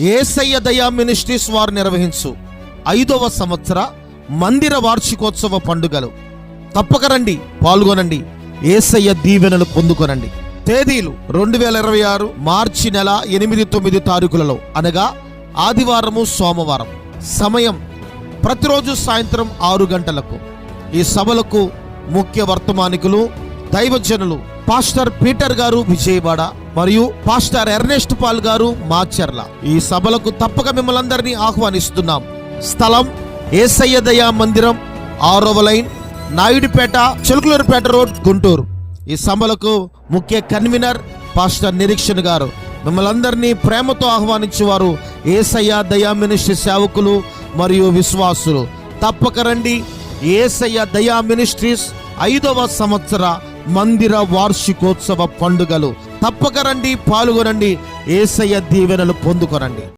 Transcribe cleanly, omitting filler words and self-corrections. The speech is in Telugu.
యేసయ్య దయా మినిస్ట్రీస్ వారు నిర్వహించు 5వ సంవత్సర మందిర వార్షికోత్సవ పండుగలు. తప్పక రండి, పాల్గొనండి, యేసయ్య దీవెనలు పొందుకొనండి. తేదీలు 2026 మార్చి నెల 8-9 తారీఖులలో, అనగా ఆదివారము సోమవారం. సమయం ప్రతిరోజు సాయంత్రం 6 గంటలకు. ఈ సభలకు ముఖ్య వర్తమానికులు దైవజనులు పాస్టర్ పీటర్ గారు విజయవాడ మరియు పాస్టర్ ఎర్నెస్ట్ పాల్ గారు మాచర్ల. ఈ సభలకు తప్పక మిమ్మల్ని అందరినీ ఆహ్వానిస్తున్నాం. స్థలం యేసయ్య దయా మందిరం, 6వ లైన్, నాయుడుపేట, చిలుకలూరుపేట రోడ్, గుంటూరు. ఈ సభలకు ముఖ్య కన్వీనర్ పాస్టర్ నిరీక్షణ గారు. మిమ్మల్ని అందరినీ ప్రేమతో ఆహ్వానించేవారు యేసయ్య దయా మినిస్ట్రీ సేవకులు మరియు విశ్వాసులు. తప్పక రండి. యేసయ్య దయా మినిస్ట్రీస్ 5వ సంవత్సర మందిర వార్షికోత్సవ పండుగలు. తప్పక రండి, పాల్గొనండి, యేసయ్య దీవెనలు పొందుకొనండి.